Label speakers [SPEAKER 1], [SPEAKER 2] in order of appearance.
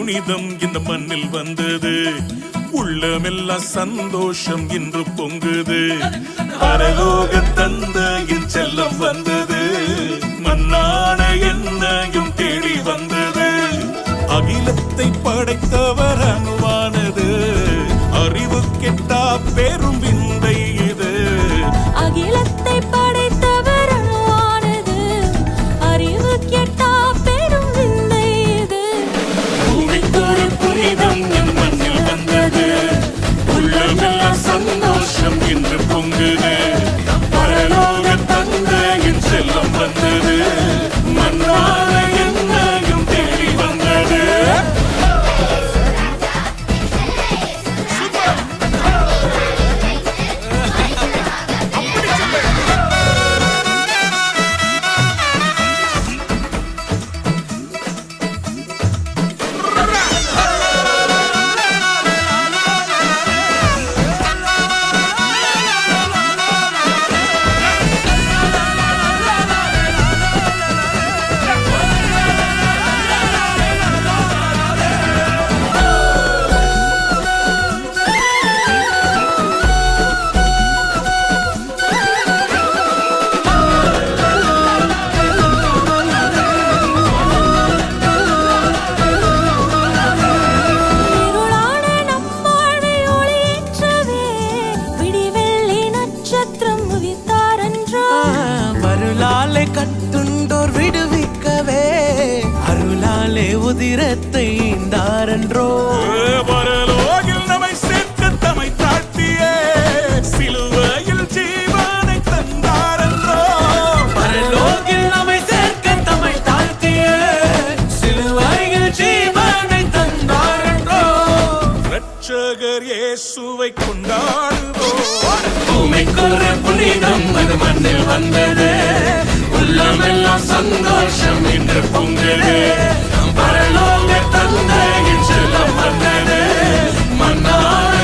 [SPEAKER 1] புனிதம் இந்த மண்ணில் வந்தது. உள்ளமெல்லாம் சந்தோஷம் இன்று பொங்குது. பரலோக தந்தையின் செல்லம் வந்தது. மண்ணான என்னையும் தேடி வந்தது. அகிலத்தை படைத்தவர் அணுவானது. அறிவு கெட்டா பெரும் விந்தை இது.
[SPEAKER 2] அகிலத்தை படைத்தவர் அணுவானது. அறிவு கெட்டா பெரும் விந்தை இது.
[SPEAKER 1] பூமிக்கொரு புனிதம் என் மண்ணில் வந்தது. உள்ளமெல்லாம் சந்தோஷம் இன்று பொங்குது. பரலோக தந்தையின் செல்லம் வந்தது. மண்ணான என்னையும் தேடி வந்தது.
[SPEAKER 3] கட்டுண்டோர் விடுவிக்கவே அருளாலே உதிரத்தை ஈந்தாரன்றோ.
[SPEAKER 1] பரலோகில் நம்மை சேர்க்க தம்மை தாழ்த்தியே சிலுவையில் ஜீவனை தந்தாரன்றோ.
[SPEAKER 3] பரலோகில் நம்மை சேர்க்க தம்மை தாழ்த்தியே சிலுவையில் ஜீவனை தந்தாரன்றோ.
[SPEAKER 1] இரட்சகர் இயேசுவை கொண்டாடுவோம்.
[SPEAKER 3] பூமிக்கொரு புனிதம் அது மண்ணில் வந்தது. உள்ளமெல்லாம் சந்தோஷம் இன்று பொங்குது. பரலோக தந்தையின் செல்லம் வந்தது. மன்னார